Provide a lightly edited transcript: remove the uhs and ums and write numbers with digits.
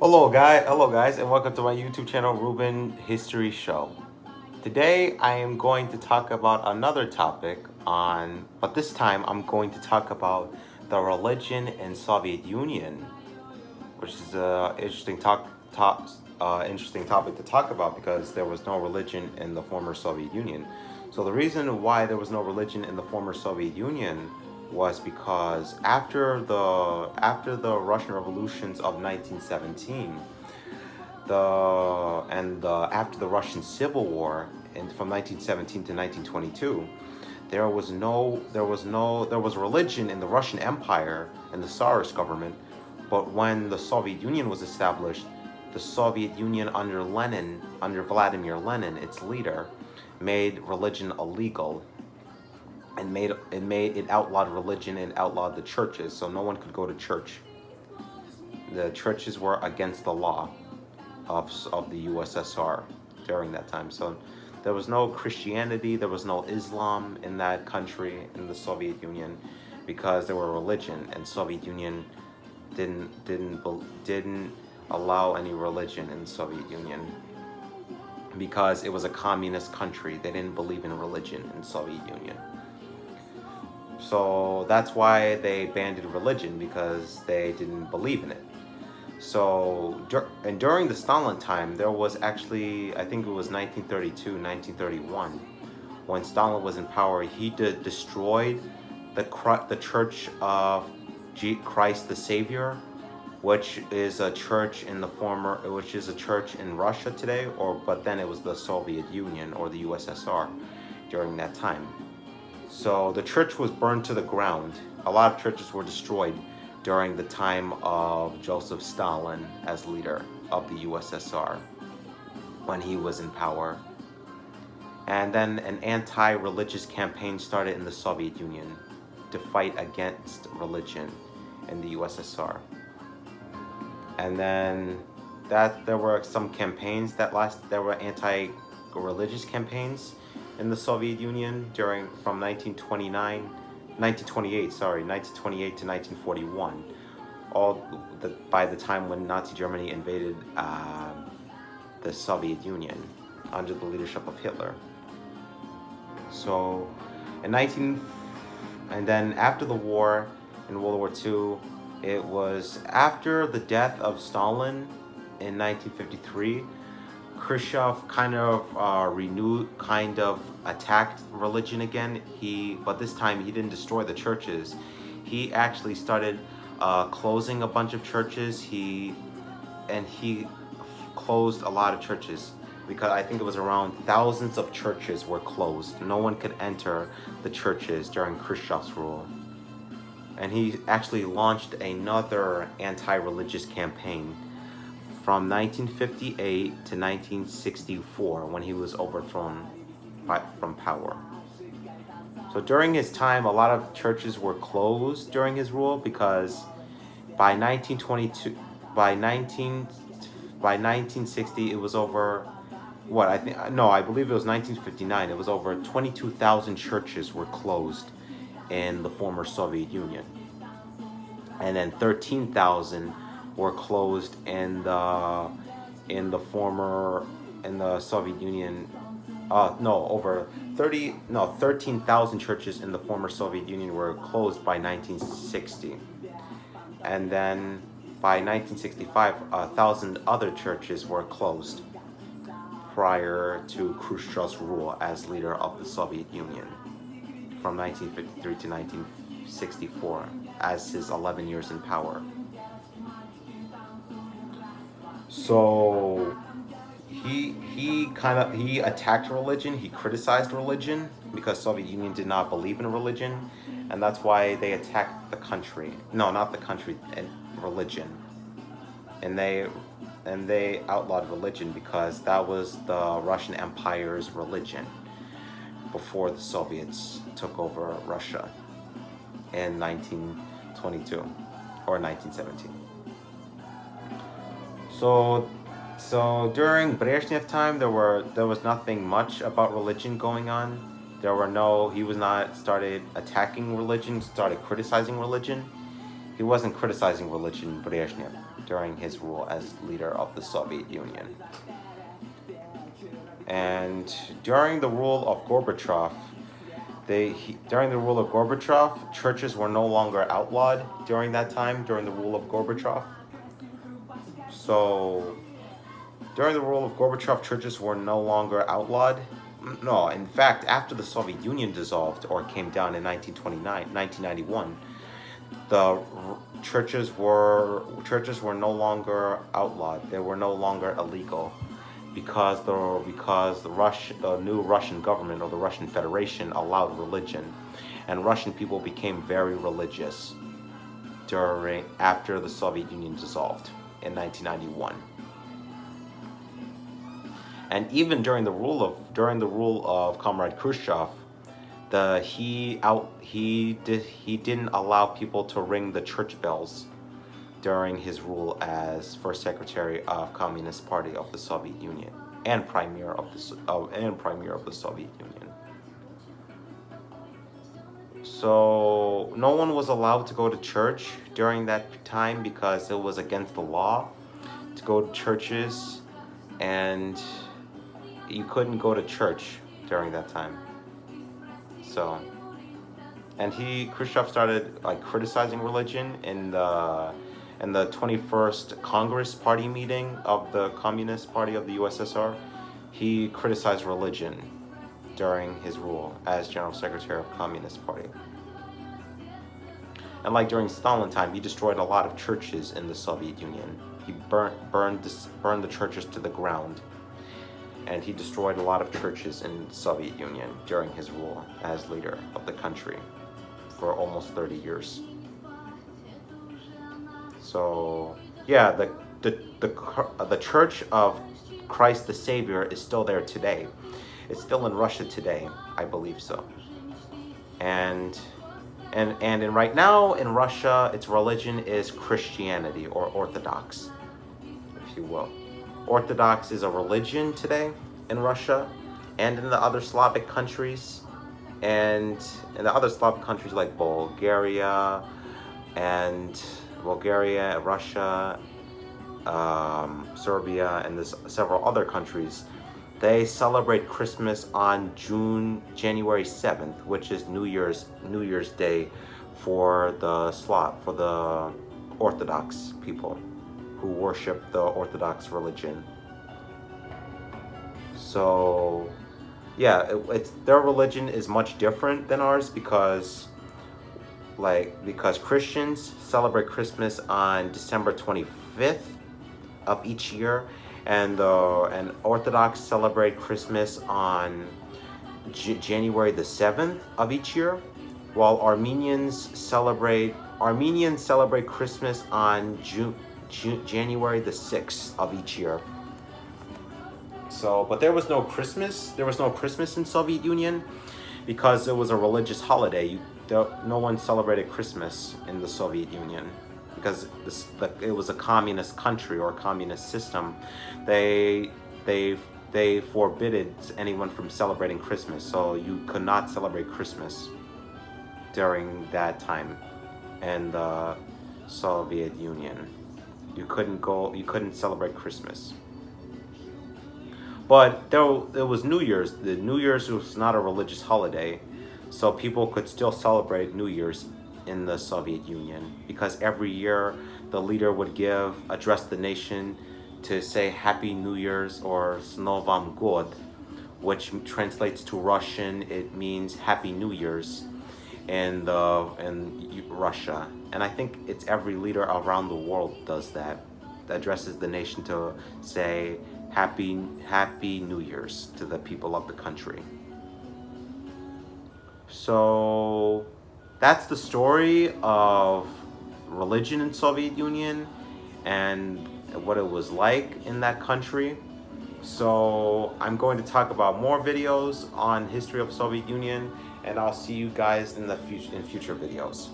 Hello guys, and welcome to my YouTube channel, Ruben History Show. Today I am going to talk about another topic but this time I'm going to talk about the religion in Soviet Union, which is a interesting topic to talk about because there was no religion in the former Soviet Union. So the reason why there was no religion in the former Soviet Union was because after the Russian revolutions of 1917, after the Russian Civil War from 1917 to 1922, there was religion in the Russian Empire and the Tsarist government, but when the Soviet Union was established, the Soviet Union under Vladimir Lenin, its leader, made religion illegal and it outlawed religion and outlawed the churches, so no one could go to church. The churches were against the law of the USSR during that time. So there was no Christianity, there was no Islam in that country, in the Soviet Union, because there were religion, and Soviet Union didn't allow any religion in the Soviet Union because it was a communist country. They didn't believe in religion in Soviet Union. So that's why they banned religion, because they didn't believe in it. So, and during the Stalin time, there was actually, I think it was 1932, 1931, when Stalin was in power, he destroyed the Church of Christ the Savior, which is a church in Russia today, but then it was the Soviet Union or the USSR during that time. So the church was burned to the ground. A lot of churches were destroyed during the time of Joseph Stalin as leader of the USSR when he was in power. And then an anti-religious campaign started in the Soviet Union to fight against religion in the USSR. And then there were some campaigns there were anti-religious campaigns in the Soviet Union from 1928 to 1941, by the time when Nazi Germany invaded the Soviet Union under the leadership of Hitler. So and then after the war, in World War II, it was after the death of Stalin in 1953, Khrushchev kind of attacked religion again. But this time he didn't destroy the churches. He actually started closing a bunch of churches. He closed a lot of churches, because I think it was around thousands of churches were closed. No one could enter the churches during Khrushchev's rule. And he actually launched another anti-religious campaign from 1958 to 1964, when he was overthrown from power. So during his time, a lot of churches were closed during his rule, because by 1960, it was over, I believe it was 1959, it was over 22,000 churches were closed in the former Soviet Union. And then 13,000 were closed in the Soviet Union. 13,000 churches in the former Soviet Union were closed by 1960. And then by 1965, 1,000 other churches were closed prior to Khrushchev's rule as leader of the Soviet Union from 1953 to 1964, as his 11 years in power. So he attacked religion, he criticized religion, because Soviet Union did not believe in religion, and that's why they attacked the country. No, not the country, and religion. And they outlawed religion because that was the Russian Empire's religion before the Soviets took over Russia in 1922 or 1917. So during Brezhnev time, there was nothing much about religion going on. He was not started attacking religion, started criticizing religion. he wasn't criticizing religion, Brezhnev, during his rule as leader of the Soviet Union. And during the rule of Gorbachev, churches were no longer outlawed during that time, during the rule of Gorbachev. So, during the rule of Gorbachev, churches were no longer outlawed. No, in fact, after the Soviet Union dissolved or came down in 1991, the churches were no longer outlawed. They were no longer illegal, because the new Russian government, or the Russian Federation, allowed religion, and Russian people became very religious after the Soviet Union dissolved in 1991. And even during the rule of Comrade Khrushchev, he didn't allow people to ring the church bells during his rule as first secretary of Communist Party of the Soviet Union and premier of the Soviet Union. So no one was allowed to go to church during that time because it was against the law to go to churches, and you couldn't go to church during that time. So, and Khrushchev started criticizing religion in the 21st Congress Party meeting of the Communist Party of the USSR. He criticized religion during his rule as General Secretary of Communist Party. And during Stalin time, he destroyed a lot of churches in the Soviet Union. He burned the churches to the ground. And he destroyed a lot of churches in the Soviet Union during his rule as leader of the country for almost 30 years. So, yeah, the Church of Christ the Savior is still there today. It's still in Russia today, I believe so. And right now in Russia, its religion is Christianity, or Orthodox, if you will. Orthodox is a religion today in Russia and in the other Slavic countries, and in the other Slavic countries like Bulgaria, Russia, Serbia, and there's several other countries. They celebrate Christmas on January 7th, which is New Year's Day for the Orthodox people who worship the Orthodox religion. So, yeah, their religion is much different than ours because Christians celebrate Christmas on December 25th of each year, and Orthodox celebrate Christmas on January the 7th of each year, while Armenians celebrate Christmas on January the 6th of each year. So, but there was no Christmas in Soviet Union because it was a religious holiday. No one celebrated Christmas in the Soviet Union because it was a communist country or communist system. They forbidden anyone from celebrating Christmas, so you could not celebrate Christmas during that time in the Soviet Union. You couldn't celebrate Christmas. But there was New Year's. The New Year's was not a religious holiday, so people could still celebrate New Year's in the Soviet Union, because every year the leader would address the nation to say Happy New Year's, or S Novom God, which translates to Russian. It means Happy New Year's in Russia. And I think it's every leader around the world does that addresses the nation to say Happy New Year's to the people of the country. So that's the story of religion in Soviet Union and what it was like in that country. So I'm going to talk about more videos on history of Soviet Union, and I'll see you guys in future videos.